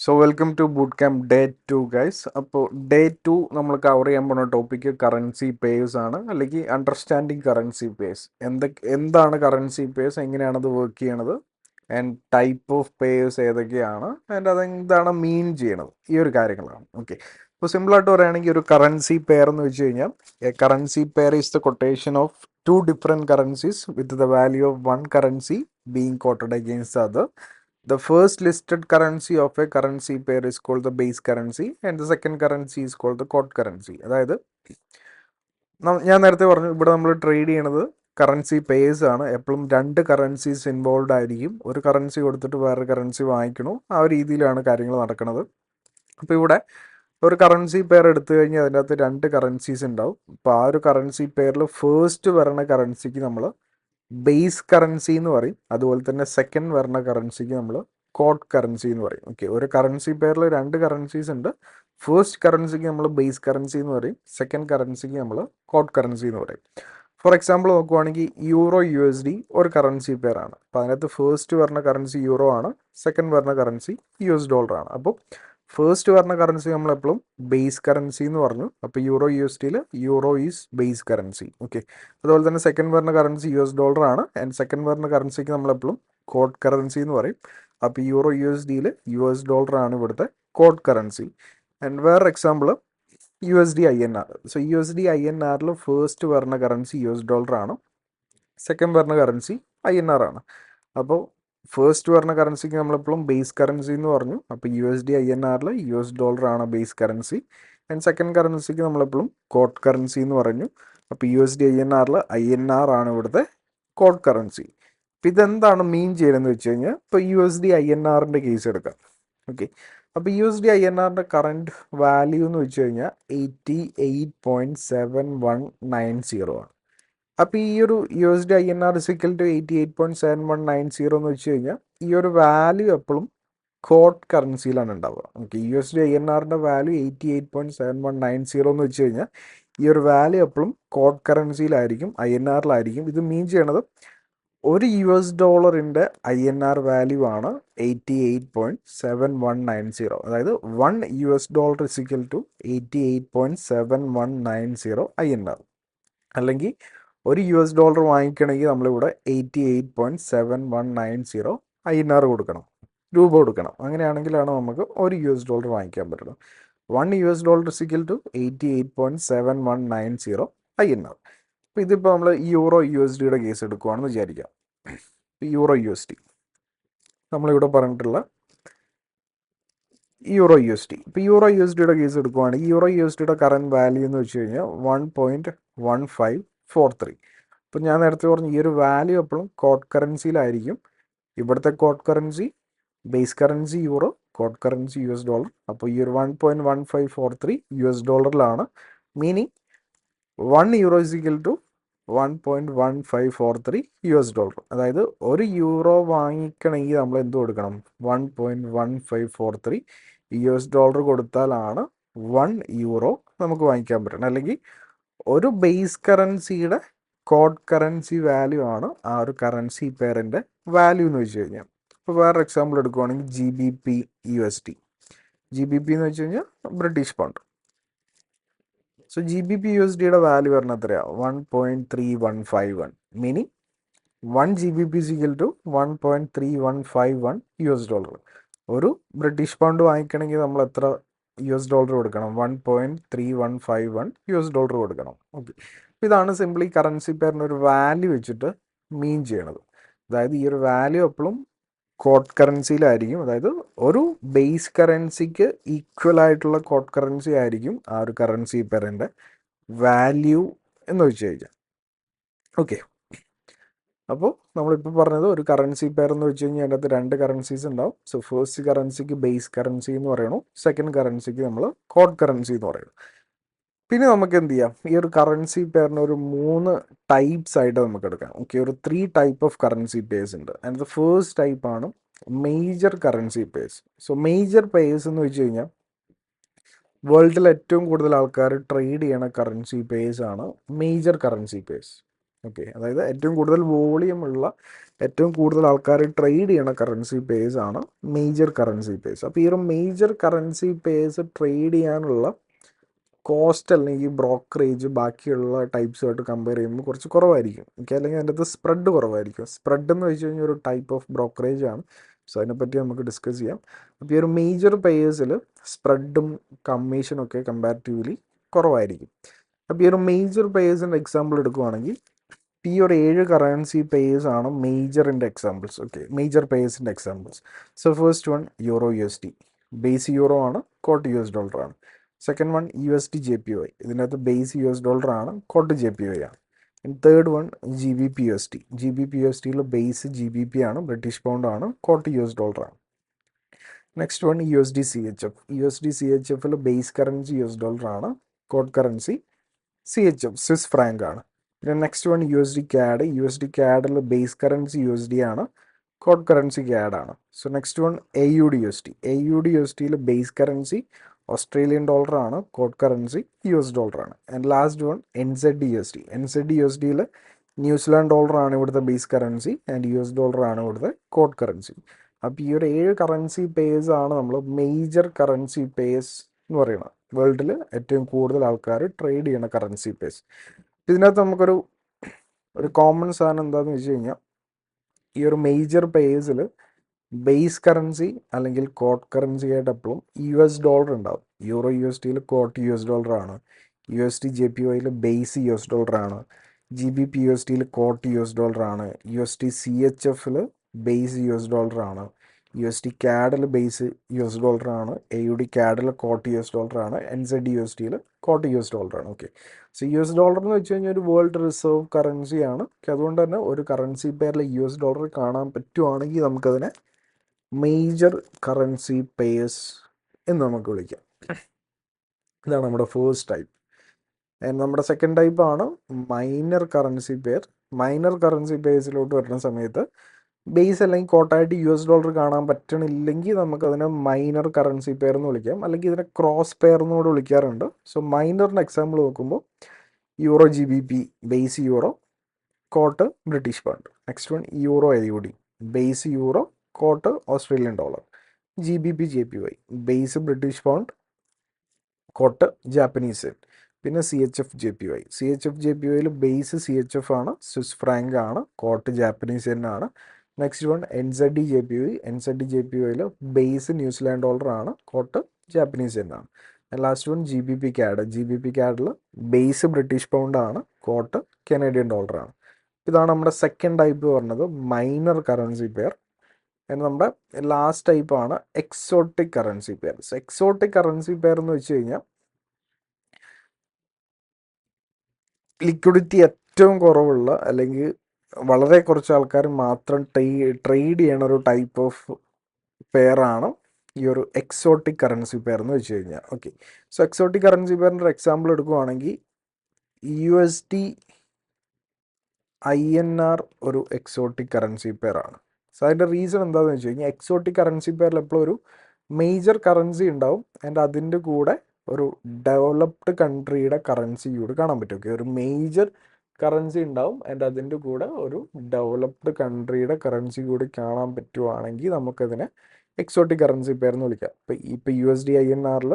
So welcome to boot camp day 2 guys. അപ്പോൾ day 2 നമ്മൾ cover ചെയ്യാൻ പോകുന്ന ടോപ്പിക്ക് കറൻസി പേഴ്സ് ആണ്, അല്ലെങ്കിൽ അണ്ടർസ്റ്റാൻഡിങ് കറൻസി പേഴ്സ്. എന്താണ് കറൻസി പേഴ്സ്, എങ്ങനെയാണ് അത് വർക്ക് ചെയ്യണത്, ആൻഡ് ടൈപ്പ് ഓഫ് പേഴ്സ് ഏതൊക്കെയാണ്, ആൻഡ് അതെന്താണ് മീൻ ചെയ്യണത്, ഈ ഒരു കാര്യങ്ങളാണ്. ഓക്കെ, ഇപ്പോൾ സിമ്പിളായിട്ട് പറയുകയാണെങ്കിൽ ഒരു കറൻസി പെയർ എന്ന് വെച്ച് കഴിഞ്ഞാൽ a currency pair is the quotation of two different currencies with the value of one currency being quoted against other. The first listed currency of a currency pair is called the base currency and the second currency is called the quote currency. അതായത് ഞാൻ നേരത്തെ പറഞ്ഞു, ഇവിടെ നമ്മൾ trade ചെയ്യണത് currency purse ആണ്. എപ്പോഴും രണ്ട് കറൻസീസ് ഇൻവോൾവ് ആയിരിക്കും. ഒരു കറൻസി കൊടുത്തിട്ട് വേറെ കറൻസി വാങ്ങിക്കണോ, ആ ഒരു രീതിയിലാണ് കാര്യങ്ങൾ നടക്കുന്നത്. അപ്പോൾ ഇവിടെ ഒരു കറൻസി പെയർ എടുത്തു കഴിഞ്ഞാൽ അതിൻ്റെ അകത്ത് രണ്ട് കറൻസീസ് ഉണ്ടാവും. അപ്പോൾ ആ ഒരു കറൻസി പെയറിൽ ഫേസ്റ്റ് വരണ കറൻസിക്ക് നമ്മൾ ബേസ് കറൻസി എന്ന് പറയും. അതുപോലെ തന്നെ സെക്കൻഡ് വരുന്ന കറൻസിക്ക് നമ്മൾ കോട്ട് കറൻസി എന്ന് പറയും. ഓക്കെ, ഒരു കറൻസി പെയറിൽ രണ്ട് കറൻസീസ് ഉണ്ട്. ഫസ്റ്റ് കറൻസിക്ക് നമ്മൾ ബേസ് കറൻസി എന്ന് പറയും, സെക്കൻഡ് കറൻസിക്ക് നമ്മൾ കോട്ട് കറൻസി എന്ന് പറയും. ഫോർ എക്സാമ്പിൾ നോക്കുവാണെങ്കിൽ യൂറോ USD ഒരു കറൻസി പെയർ ആണ്. അപ്പോൾ അതിനകത്ത് ഫസ്റ്റ് വരുന്ന കറൻസി യൂറോ ആണ്, സെക്കൻഡ് വരുന്ന കറൻസി US$ ആണ്. അപ്പോൾ ഫസ്റ്റ് വരുന്ന കറൻസി നമ്മൾ എപ്പോഴും ബേസ് കറൻസി എന്ന് പറഞ്ഞു. അപ്പോൾ യൂറോ USDയിൽ euro is base currency. Okay, അതുപോലെ തന്നെ സെക്കൻഡ് വരുന്ന കറൻസി US$ ആണ്, ആൻഡ് സെക്കൻഡ് വരുന്ന കറൻസിക്ക് നമ്മളെപ്പോഴും കോട്ട് കറൻസി എന്ന് പറയും. അപ്പോൾ യൂറോ USDയിൽ US$ ആണ് ഇവിടുത്തെ കോട്ട് കറൻസി. ആൻഡ് വേറെ example USD INR. So USD INRൽ ഫസ്റ്റ് വരുന്ന കറൻസി US$ ആണ്, സെക്കൻഡ് വരുന്ന കറൻസി INR ആണ്. അപ്പോൾ ഫസ്റ്റ് വരുന്ന കറൻസിക്ക് നമ്മളെപ്പോഴും ബേസ് കറൻസി എന്ന് പറഞ്ഞു. അപ്പോൾ USD INRൽ US$ ആണ് ബേസ് കറൻസി, ആൻഡ് സെക്കൻഡ് കറൻസിക്ക് നമ്മളെപ്പോഴും കോട്ട് കറൻസി എന്ന് പറഞ്ഞു. അപ്പോൾ USD INRൽ INR ആണ് ഇവിടുത്തെ കോട്ട് കറൻസി. അപ്പോൾ ഇതെന്താണ് മീൻ ചെയ്യണമെന്ന് വെച്ച് കഴിഞ്ഞാൽ, ഇപ്പോൾ USD INRൻ്റെ കേസ് എടുക്കാം. ഓക്കെ, അപ്പോൾ USD INRൻ്റെ കറൻറ്റ് വാല്യൂ എന്ന് വെച്ച് കഴിഞ്ഞാൽ 88.7190 ആണ്. അപ്പോൾ ഈ ഒരു USD INR ഇസിക്കൽ ടു 88.7190 എന്ന് വെച്ച് കഴിഞ്ഞാൽ ഈ ഒരു വാല്യൂ എപ്പോഴും കോട്ട് കറൻസിയിലാണ് ഉണ്ടാവുക. ഓക്കെ, USD INRൻ്റെ വാല്യൂ 88.7190 എന്ന് വെച്ച് കഴിഞ്ഞാൽ ഈ ഒരു വാല്യൂ എപ്പോഴും കോട്ട് കറൻസിയിലായിരിക്കും, INRലായിരിക്കും. ഇത് മീൻ ചെയ്യണത് ഒരു $, INR വാല്യൂ ആണ് 88.7190. അതായത് $1 ഇസിക്കൽ ടു 88.7190 INR. അല്ലെങ്കിൽ ഒരു $, വാങ്ങിക്കണമെങ്കിൽ നമ്മളിവിടെ 88.7190 INR കൊടുക്കണം, രൂപ കൊടുക്കണം. അങ്ങനെയാണെങ്കിലാണ് നമുക്ക് ഒരു $, വാങ്ങിക്കാൻ പറ്റുന്നത്. $1 ഇസിക്കൽ ടു 88.7190 INR. അപ്പോൾ ഇതിപ്പോൾ നമ്മൾ യൂറോ USDയുടെ കേസ് എടുക്കുകയാണെന്ന് വിചാരിക്കാം. യൂറോ USD നമ്മളിവിടെ പറഞ്ഞിട്ടുള്ള യൂറോ USD. ഇപ്പോൾ യൂറോ USDയുടെ കേസ് എടുക്കുകയാണെങ്കിൽ യൂറോ USDയുടെ കറൻറ്റ് വാല്യൂ എന്ന് വെച്ച് കഴിഞ്ഞാൽ 1.1543. അപ്പോൾ ഞാൻ നേരത്തെ പറഞ്ഞു ഈ ഒരു വാല്യൂ എപ്പോഴും കോട്ട് കറൻസിയിലായിരിക്കും. ഇവിടുത്തെ quote currency base currency euro, quote currency $. അപ്പോൾ ഈ ഒരു 1.1543 $ലാണ്. Meaning €1 is equal to 1.1543 $. അതായത് ഒരു യൂറോ വാങ്ങിക്കണമെങ്കിൽ നമ്മൾ എന്ത് കൊടുക്കണം? 1.1543 $. കൊടുത്താലാണ് €1 നമുക്ക് വാങ്ങിക്കാൻ പറ്റണം. അല്ലെങ്കിൽ ഒരു ബേസ് കറൻസിയുടെ കോട്ട് കറൻസി വാല്യൂ ആണ് ആ ഒരു കറൻസി പെയറിൻ്റെ വാല്യൂ എന്ന് വെച്ച് കഴിഞ്ഞാൽ. ഇപ്പോൾ വേറെ എക്സാമ്പിൾ എടുക്കുവാണെങ്കിൽ GBP USD. GBP എന്ന് വെച്ച് കഴിഞ്ഞാൽ ബ്രിട്ടീഷ് പൗണ്ട്. സോ GBP USDയുടെ വാല്യൂ പറഞ്ഞാൽ എത്രയാണ്? 1.3151. Meaning 1 GBP is equal to 1.3151 $. ഒരു ബ്രിട്ടീഷ് പൗണ്ട് വാങ്ങിക്കണമെങ്കിൽ നമ്മൾ എത്ര $. കൊടുക്കണം? 1.3151 $. കൊടുക്കണം. ഓക്കെ, ഇതാണ് സിംപ്ലി കറൻസി പെയറിൻ്റെ ഒരു വാല്യൂ വെച്ചിട്ട് മീൻ ചെയ്യണത്. അതായത് ഈ ഒരു വാല്യൂ എപ്പോഴും കോട്ട് കറൻസിയിലായിരിക്കും. അതായത് ഒരു ബേസ് കറൻസിക്ക് ഈക്വൽ ആയിട്ടുള്ള കോട്ട് കറൻസി ആയിരിക്കും ആ ഒരു കറൻസി പെയറിൻ്റെ വാല്യൂ എന്ന് വെച്ച് കഴിഞ്ഞാൽ. ഓക്കെ, അപ്പോൾ നമ്മളിപ്പോൾ പറഞ്ഞത് ഒരു കറൻസി പെയർ എന്ന് വെച്ച് കഴിഞ്ഞാൽ അതിനകത്ത് രണ്ട് കറൻസീസ് ഉണ്ടാവും. സോ ഫസ്റ്റ് കറൻസിക്ക് ബേസ് കറൻസി എന്ന് പറയണു, സെക്കൻഡ് കറൻസിക്ക് നമ്മൾ കോട്ട് കറൻസി എന്ന് പറയുന്നു. പിന്നെ നമുക്ക് എന്ത് ചെയ്യാം? ഈ ഒരു കറൻസി പെയറിന് ഒരു 3 ടൈപ്സ് ആയിട്ട് നമുക്ക് എടുക്കാം. ഓക്കെ, ഒരു 3 ടൈപ്പ് ഓഫ് കറൻസി പെയർസ് ഉണ്ട്. ആൻഡ് ദ ഫസ്റ്റ് ടൈപ്പ് ആണ് major currency pairs. So major pairs എന്ന് വെച്ച് കഴിഞ്ഞാൽ വേൾഡിൽ ഏറ്റവും കൂടുതൽ ആൾക്കാർ ട്രേഡ് ചെയ്യണ കറൻസി പെയർസ് ആണ് മേജർ കറൻസി പെയർസ്. ഓക്കെ, അതായത് ഏറ്റവും കൂടുതൽ വോളിയം ഉള്ള ഏറ്റവും കൂടുതൽ ആൾക്കാർ ട്രേഡ് ചെയ്യണ കറൻസി പേഴ്സ് ആണ് മേജർ കറൻസി പേഴ്സ്. അപ്പോൾ ഈ ഒരു മേജർ കറൻസി പേഴ്സ് ട്രേഡ് ചെയ്യാനുള്ള കോസ്റ്റ് അല്ലെങ്കിൽ ബ്രോക്കറേജ് ബാക്കിയുള്ള ടൈപ്സുമായിട്ട് കമ്പയർ ചെയ്യുമ്പോൾ കുറച്ച് കുറവായിരിക്കും. ഓക്കെ, അല്ലെങ്കിൽ അതിൻ്റെ അകത്ത് സ്പ്രെഡ് കുറവായിരിക്കും. സ്പ്രെഡ് എന്ന് വെച്ച് കഴിഞ്ഞാൽ ഒരു ടൈപ്പ് ഓഫ് ബ്രോക്കറേജ് ആണ്. സോ അതിനെപ്പറ്റി നമുക്ക് ഡിസ്കസ് ചെയ്യാം. അപ്പോൾ ഈ ഒരു മേജർ പേയേഴ്സിൽ സ്പ്രെഡും കമ്മീഷനും ഒക്കെ കമ്പാരിറ്റീവ്ലി കുറവായിരിക്കും. അപ്പോൾ ഈ ഒരു മേജർ പേയേഴ്സിൻ്റെ എക്സാമ്പിൾ എടുക്കുവാണെങ്കിൽ ഈ ഒരു 7 കറൻസി പേയേഴ്സ് ആണ് മേജറിൻ്റെ എക്സാമ്പിൾസ്. ഓക്കെ, മേജർ പേയേഴ്സിൻ്റെ examples. So first one euro USD, base euro ആണ്, കോട്ട് US$ ആണ്. സെക്കൻഡ് വൺ USD JPY, ഇതിനകത്ത് ബേസ് US$ ആണ്, കോട്ട് JPY ആണ്. Third one GBP USD, GBP USDയിൽ ബേസ് GBP ആണ്, ബ്രിട്ടീഷ് പൗണ്ട് ആണ്, കോട്ട് US$ ആണ്. Next one USD CHF, USD CHFിൽ ബേസ് കറൻസി US$ ആണ്, quote currency CHF Swiss franc ആണ്. പിന്നെ next one USD CAD, USD CADിൽ base currency USD ആണ്, quote currency CAD ആണ്. So next one AUD USD, AUD USDയിൽ base currency Australian dollar ആണ്, quote currency US$ ആണ്. And last one NZD USD, NZD USDയിൽ New Zealand dollar ആണ് ഇവിടുത്തെ base currency and US$ ആണ് ഇവിടുത്തെ കോട്ട് കറൻസി. അപ്പോൾ ഈ ഒരു 7 കറൻസി പേഴ്സ് ആണ് നമ്മൾ മേജർ കറൻസി പേഴ്സ് എന്ന് പറയുന്നത്. വേൾഡിൽ ഏറ്റവും കൂടുതൽ ആൾക്കാർ ട്രേഡ് ചെയ്യണ കറൻസി പേഴ്സ്. ഇതിനകത്ത് നമുക്കൊരു കോമൺ സാധനം എന്താണെന്ന് വെച്ച് കഴിഞ്ഞാൽ ഈ ഒരു മേജർ പേഴ്സിൽ ബേസ് കറൻസി അല്ലെങ്കിൽ കോട്ട് കറൻസി ആയിട്ട് എപ്പോഴും US$ ഉണ്ടാവും. യൂറോ USDയിൽ കോട്ട് US$ ആണ്, USD JPYയിൽ ബേസ് US$ ആണ്, GBP USDയിൽ കോട്ട് US$ ആണ്, USD CHFിൽ ബേസ് US$ ആണ്, USD CADിൽ ബേസ് US$ ആണ്, AUD CADിൽ കോട്ട് US$ ആണ്, NZD USDയിൽ കോട്ട് US$ ആണ്. ഓക്കെ, സോ US$ എന്ന് വെച്ച് കഴിഞ്ഞാൽ ഒരു വേൾഡ് റിസർവ് കറൻസി ആണ്. അതുകൊണ്ട് തന്നെ ഒരു കറൻസി പേരിൽ US$ കാണാൻ പറ്റുവാണെങ്കിൽ നമുക്കതിനെ മേജർ കറൻസി പേഴ്സ് എന്ന് നമുക്ക് വിളിക്കാം. ഇതാണ് നമ്മുടെ ഫസ്റ്റ് ടൈപ്പ്. നമ്മുടെ സെക്കൻഡ് ടൈപ്പ് ആണ് minor currency pair. Minor currency പേഴ്സിലോട്ട് വരുന്ന സമയത്ത് ബേസ് അല്ലെങ്കിൽ കോട്ടായിട്ട് US$ കാണാൻ പറ്റണില്ലെങ്കിൽ നമുക്കതിനെ മൈനർ കറൻസി പെയർ എന്ന് വിളിക്കാം, അല്ലെങ്കിൽ ഇതിനെ ക്രോസ് പെയർ എന്നുകൂടെ വിളിക്കാറുണ്ട്. സോ മൈനറിന് എക്സാമ്പിൾ നോക്കുമ്പോൾ euro GBP base euro, quote British pound. Next one euro AUD base euro, quote Australian dollar. GBP JPY base British pound, quote Japanese yen. പിന്നെ CHF JPY, CHF JPYയിൽ base CHF ആണ്, Swiss franc ആണ്, quote Japanese yen ആണ്. Next one NZD JPY, NZD JPYയിൽ base New Zealand dollar ആണ്, quote Japanese yen ആണ്. Last one GBP CAD, GBP CADിൽ base British pound ആണ്, കോട്ട് കനേഡിയൻ ഡോളർ ആണ്. ഇതാണ് നമ്മുടെ സെക്കൻഡ് ടൈപ്പ് പറഞ്ഞത് മൈനർ കറൻസി പെയർ. നമ്മുടെ ലാസ്റ്റ് ടൈപ്പാണ് exotic currency pairs. Exotic currency pair എന്ന് വെച്ച് കഴിഞ്ഞാൽ ലിക്വിഡിറ്റി ഏറ്റവും കുറവുള്ള അല്ലെങ്കിൽ വളരെ കുറച്ച് ആൾക്കാർ മാത്രം ട്രേഡ് ചെയ്യണ ഒരു ടൈപ്പ് ഓഫ് പെയർ ആണ് ഈ ഒരു എക്സോട്ടിക് കറൻസി പെയർ എന്ന് വെച്ച് കഴിഞ്ഞാൽ. ഓക്കെ, സോ എക്സോട്ടിക് കറൻസി പെയറിൻ്റെ ഒരു എക്സാമ്പിൾ എടുക്കുവാണെങ്കിൽ USD INR ഒരു എക്സോട്ടിക് കറൻസി പെയർ ആണ്. സോ അതിൻ്റെ റീസൺ എന്താണെന്ന് വെച്ച് കഴിഞ്ഞാൽ എക്സോട്ടിക് കറൻസി പെയറിൽ എപ്പോഴും ഒരു മേജർ കറൻസി ഉണ്ടാവും ആൻഡ് അതിൻ്റെ കൂടെ ഒരു ഡെവലപ്ഡ് കൺട്രിയുടെ കറൻസി കൂടെ കാണാൻ പറ്റും. ഓക്കെ, ഒരു മേജർ കറൻസി ഉണ്ടാവും ആൻഡ് അതിൻ്റെ കൂടെ ഒരു ഡെവലപ്ഡ് കൺട്രിയുടെ കറൻസി കൂടി കാണാൻ പറ്റുവാണെങ്കിൽ നമുക്കതിനെ എക്സോട്ടിക് കറൻസി പെയർ എന്ന് വിളിക്കാം. ഇപ്പോൾ USD INRൽ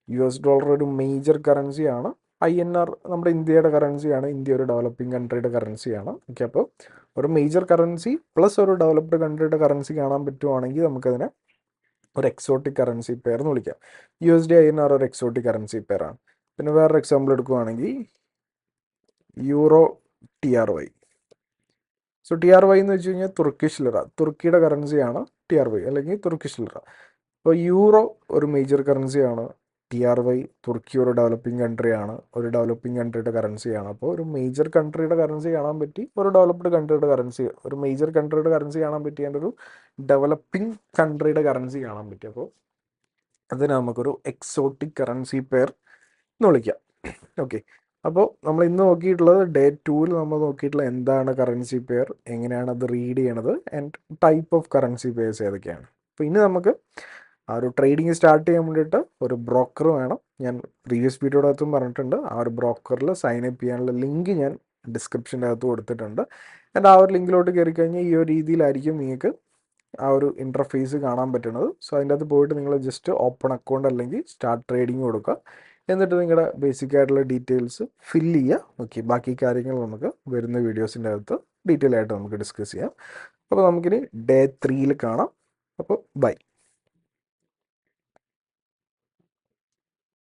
US$ ഒരു മേജർ കറൻസിയാണ്, INR നമ്മുടെ ഇന്ത്യയുടെ കറൻസിയാണ്, ഇന്ത്യ ഒരു ഡെവലപ്പിംഗ് കൺട്രിയുടെ കറൻസിയാണ്. ഓക്കെ, അപ്പോൾ ഒരു മേജർ കറൻസി പ്ലസ് ഒരു ഡെവലപ്ഡ് കൺട്രിയുടെ കറൻസി കാണാൻ പറ്റുവാണെങ്കിൽ നമുക്കതിനെ ഒരു എക്സോട്ടിക് കറൻസി പെയർ എന്ന് വിളിക്കാം. USD INR ഒരു എക്സോട്ടിക് കറൻസി പെയർ ആണ്. പിന്നെ വേറൊരു എക്സാമ്പിൾ എടുക്കുവാണെങ്കിൽ യൂറോ TRY. സോ TRY എന്ന് വെച്ച് കഴിഞ്ഞാൽ തുർക്കിഷ് ലിറ, തുർക്കിയുടെ കറൻസിയാണ് TRY അല്ലെങ്കിൽ തുർക്കിഷ് ലിറ. അപ്പോൾ യൂറോ ഒരു മേജർ കറൻസിയാണ്, TRY തുർക്കി ഒരു ഡെവലപ്പിംഗ് കൺട്രിയാണ്, ഒരു ഡെവലപ്പിംഗ് കൺട്രിയുടെ കറൻസിയാണ്. അപ്പോൾ ഒരു മേജർ കൺട്രിയുടെ കറൻസി കാണാൻ പറ്റി, ഒരു ഡെവലപ്ഡ് കൺട്രിയുടെ കറൻസി, ഒരു മേജർ കൺട്രിയുടെ കറൻസി കാണാൻ പറ്റി, അതിൻ്റെ ഒരു ഡെവലപ്പിംഗ് കൺട്രിയുടെ കറൻസി കാണാൻ പറ്റി. അപ്പോൾ അതിന് നമുക്കൊരു എക്സോട്ടിക് കറൻസി പെയർ എന്ന് വിളിക്കാം. ഓക്കെ, അപ്പോൾ നമ്മൾ ഇന്ന് നോക്കിയിട്ടുള്ളത് ഡേ 2ൽ നമ്മൾ നോക്കിയിട്ടുള്ള എന്താണ് കറൻസി പെയർ, എങ്ങനെയാണ് അത് റീഡ് ചെയ്യണത് and type of currency pairs ഏതൊക്കെയാണ്. അപ്പോൾ ഇനി നമുക്ക് ആ ഒരു ട്രേഡിങ് സ്റ്റാർട്ട് ചെയ്യാൻ വേണ്ടിയിട്ട് ഒരു ബ്രോക്കർ വേണം. ഞാൻ പ്രീവിയസ് വീഡിയോയുടെ അകത്തും പറഞ്ഞിട്ടുണ്ട്, ആ ഒരു ബ്രോക്കറിൽ സൈൻ അപ്പ് ചെയ്യാനുള്ള ലിങ്ക് ഞാൻ ഡിസ്ക്രിപ്ഷൻ്റെ അകത്ത് കൊടുത്തിട്ടുണ്ട്. ആൻഡ് ആ ഒരു ലിങ്കിലോട്ട് കയറി കഴിഞ്ഞാൽ ഈ ഒരു രീതിയിലായിരിക്കും നിങ്ങൾക്ക് ആ ഒരു ഇൻ്റർഫേസ് കാണാൻ പറ്റുന്നത്. സോ അതിൻ്റെ അകത്ത് പോയിട്ട് നിങ്ങൾ ജസ്റ്റ് ഓപ്പൺ അക്കൗണ്ട് അല്ലെങ്കിൽ സ്റ്റാർട്ട് ട്രേഡിംഗ് കൊടുക്കുക. എന്നിട്ട് നിങ്ങളുടെ ബേസിക് ആയിട്ടുള്ള ഡീറ്റെയിൽസ് ഫില്ല് ചെയ്യുക. ഓക്കെ, ബാക്കി കാര്യങ്ങൾ നമുക്ക് വരുന്ന വീഡിയോസിൻ്റെ അകത്ത് ഡീറ്റെയിൽ ആയിട്ട് നമുക്ക് ഡിസ്കസ് ചെയ്യാം. അപ്പോൾ നമുക്കിനി ഡേ 3 കാണാം. അപ്പോൾ ബൈ.